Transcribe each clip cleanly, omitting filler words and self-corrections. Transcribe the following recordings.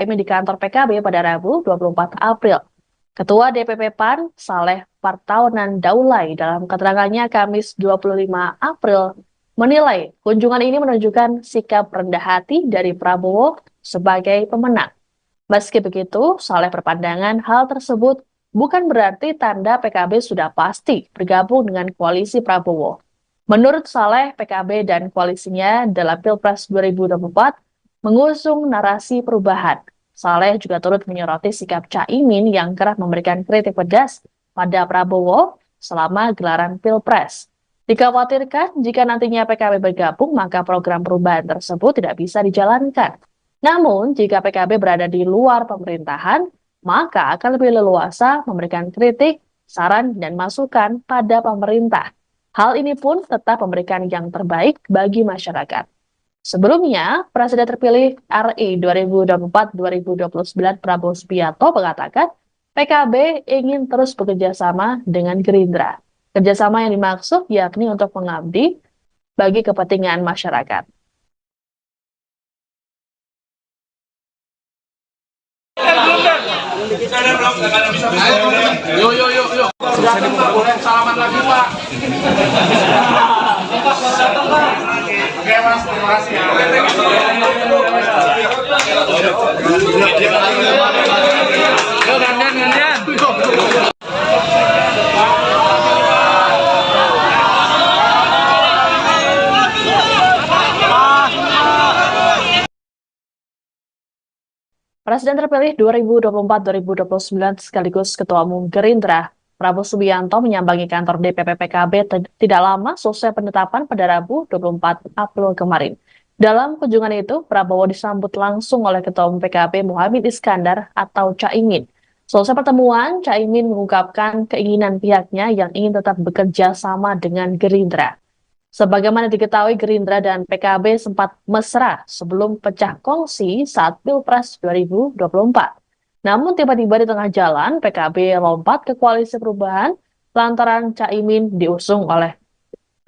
Caimin di kantor PKB pada Rabu 24 April. Ketua DPP PAN, Saleh Partaunan Daulay, dalam keterangannya Kamis 25 April, menilai kunjungan ini menunjukkan sikap rendah hati dari Prabowo sebagai pemenang. Meski begitu, Saleh berpandangan hal tersebut bukan berarti tanda PKB sudah pasti bergabung dengan koalisi Prabowo. Menurut Saleh, PKB dan koalisinya dalam Pilpres 2024 mengusung narasi perubahan. Saleh juga turut menyoroti sikap Caimin yang kerap memberikan kritik pedas pada Prabowo selama gelaran Pilpres. Dikhawatirkan jika nantinya PKB bergabung, maka program perubahan tersebut tidak bisa dijalankan. Namun, jika PKB berada di luar pemerintahan, maka akan lebih leluasa memberikan kritik, saran, dan masukan pada pemerintah. Hal ini pun tetap memberikan yang terbaik bagi masyarakat. Sebelumnya, Presiden terpilih RI 2024-2029 Prabowo Subianto mengatakan PKB ingin terus bekerja sama dengan Gerindra. Kerjasama yang dimaksud yakni untuk mengabdi bagi kepentingan masyarakat. Yuk. Boleh salaman lagi, Pak. Oke, Mas. Terima kasih ya. Yuk, gantian. Presiden terpilih 2024-2029 sekaligus Ketua Umum Gerindra, Prabowo Subianto menyambangi kantor DPP PKB tidak lama selesai penetapan pada Rabu 24 April kemarin. Dalam kunjungan itu, Prabowo disambut langsung oleh Ketua Umum PKB Muhaimin Iskandar atau Caimin. Selesai pertemuan, Caimin mengungkapkan keinginan pihaknya yang ingin tetap bekerja sama dengan Gerindra. Sebagaimana diketahui, Gerindra dan PKB sempat mesra sebelum pecah kongsi saat Pilpres 2024. Namun tiba-tiba di tengah jalan, PKB lompat ke koalisi perubahan lantaran Caimin diusung oleh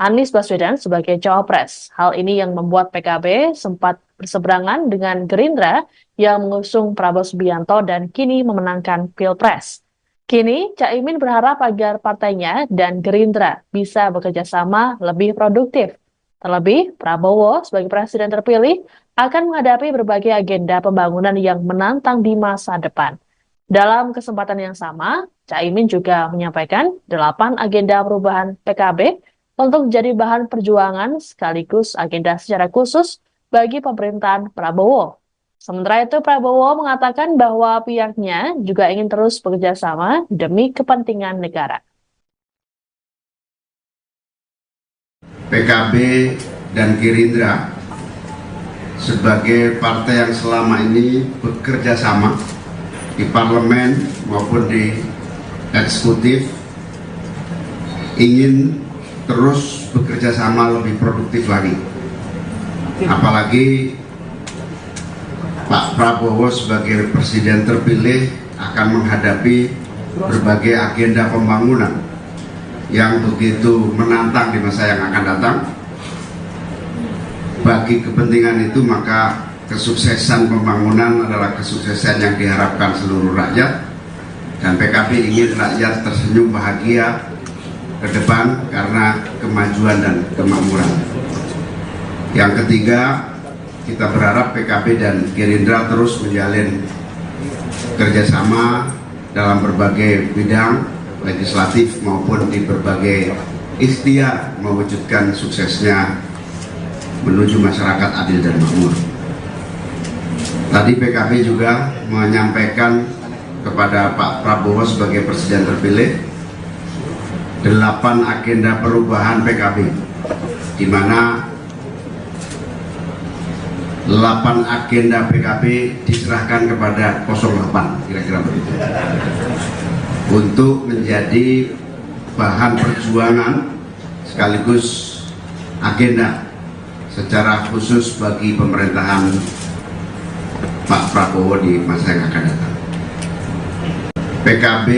Anies Baswedan sebagai cawapres. Hal ini yang membuat PKB sempat berseberangan dengan Gerindra yang mengusung Prabowo Subianto dan kini memenangkan Pilpres. Kini, Caimin berharap agar partainya dan Gerindra bisa bekerja sama lebih produktif. Terlebih, Prabowo sebagai presiden terpilih akan menghadapi berbagai agenda pembangunan yang menantang di masa depan. Dalam kesempatan yang sama, Caimin juga menyampaikan 8 agenda perubahan PKB untuk jadi bahan perjuangan sekaligus agenda secara khusus bagi pemerintahan Prabowo. Sementara itu, Prabowo mengatakan bahwa pihaknya juga ingin terus bekerja sama demi kepentingan negara. PKB dan Gerindra sebagai partai yang selama ini bekerja sama di parlemen maupun di eksekutif ingin terus bekerja sama lebih produktif lagi. Apalagi Pak Prabowo sebagai presiden terpilih akan menghadapi berbagai agenda pembangunan yang begitu menantang di masa yang akan datang. Bagi kepentingan itu maka kesuksesan pembangunan adalah kesuksesan yang diharapkan seluruh rakyat, dan PKB ingin rakyat tersenyum bahagia ke depan karena kemajuan dan kemakmuran. Yang ketiga, kita berharap PKB dan Gerindra terus menjalin kerjasama dalam berbagai bidang legislatif maupun di berbagai ikhtiar mewujudkan suksesnya menuju masyarakat adil dan makmur. Tadi PKB juga menyampaikan kepada Pak Prabowo sebagai presiden terpilih 8 agenda perubahan PKB, di mana 8 agenda PKB diserahkan kepada 08, kira-kira begitu, untuk menjadi bahan perjuangan sekaligus agenda secara khusus bagi pemerintahan Pak Prabowo di masa yang akan datang. PKB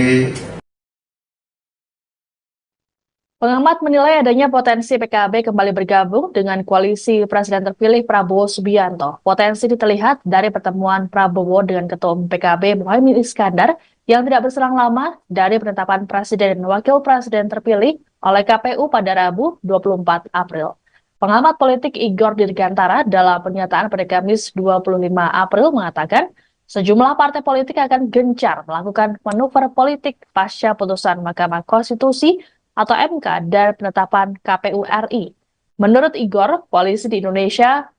Pengamat menilai adanya potensi PKB kembali bergabung dengan koalisi Presiden terpilih Prabowo Subianto. Potensi ini terlihat dari pertemuan Prabowo dengan Ketua Umum PKB Muhaimin Iskandar yang tidak berselang lama dari penetapan Presiden dan Wakil Presiden terpilih oleh KPU pada Rabu 24 April. Pengamat politik Igor Dirgantara dalam pernyataan pada Kamis 25 April mengatakan sejumlah partai politik akan gencar melakukan manuver politik pasca putusan Mahkamah Konstitusi atau MK dan penetapan KPU RI. Menurut Igor, koalisi di Indonesia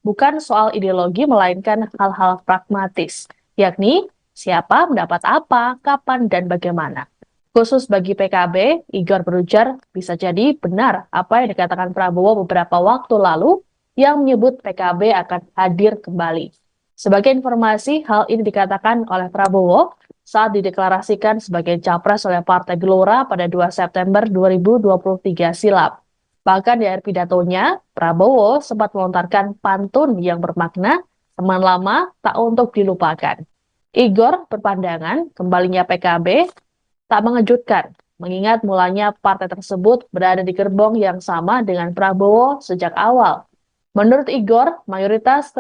bukan soal ideologi melainkan hal-hal pragmatis, yakni siapa mendapat apa, kapan, dan bagaimana. Khusus bagi PKB, Igor berujar bisa jadi benar apa yang dikatakan Prabowo beberapa waktu lalu yang menyebut PKB akan hadir kembali. Sebagai informasi, hal ini dikatakan oleh Prabowo saat dideklarasikan sebagai capres oleh Partai Gelora pada 2 September 2023 silam. Bahkan di akhir pidatonya, Prabowo sempat melontarkan pantun yang bermakna teman lama tak untuk dilupakan. Igor berpandangan kembalinya PKB tak mengejutkan, mengingat mulanya partai tersebut berada di gerbong yang sama dengan Prabowo sejak awal. Menurut Igor, mayoritas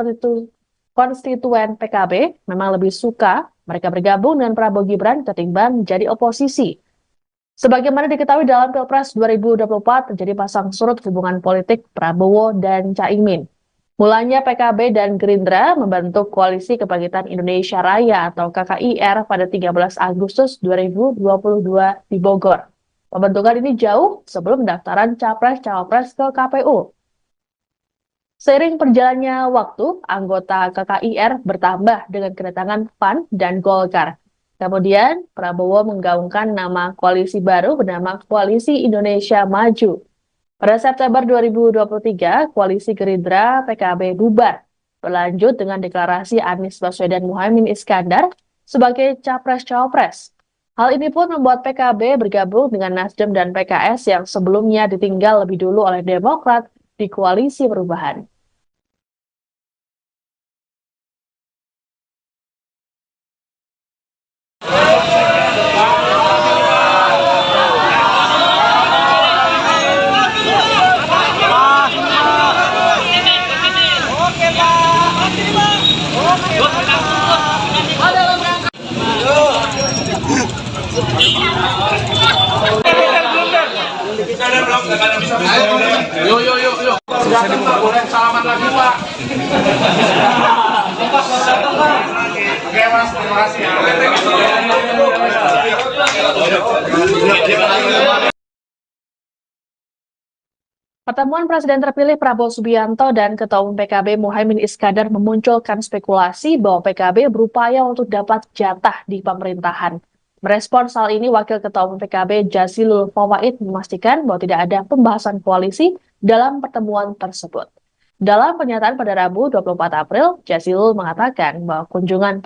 konstituen PKB memang lebih suka mereka bergabung dengan Prabowo Gibran ketimbang menjadi oposisi. Sebagaimana diketahui dalam Pilpres 2024 terjadi pasang surut hubungan politik Prabowo dan Caimin. Mulanya PKB dan Gerindra membentuk Koalisi Kebangkitan Indonesia Raya atau KKIR pada 13 Agustus 2022 di Bogor. Pembentukan ini jauh sebelum pendaftaran Capres-Cawapres ke KPU. Seiring perjalannya waktu, anggota KKIR bertambah dengan kedatangan PAN dan Golkar. Kemudian, Prabowo menggaungkan nama koalisi baru bernama Koalisi Indonesia Maju. Pada September 2023, koalisi Gerindra PKB bubar, berlanjut dengan deklarasi Anies Baswedan Muhaimin Iskandar sebagai Capres-Cawapres. Hal ini pun membuat PKB bergabung dengan Nasdem dan PKS yang sebelumnya ditinggal lebih dulu oleh Demokrat di Koalisi Perubahan. Yuk. Sudah datang Pak, boleh salaman lagi Pak. Oke Mas, terima kasih ya. Pertemuan Presiden terpilih Prabowo Subianto dan Ketua Umum PKB Muhaimin Iskandar memunculkan spekulasi bahwa PKB berupaya untuk dapat jatah di pemerintahan. Merespons hal ini, Wakil Ketua Umum PKB Jazilul Fawait memastikan bahwa tidak ada pembahasan koalisi dalam pertemuan tersebut. Dalam pernyataan pada Rabu 24 April, Jazilul mengatakan bahwa kunjungan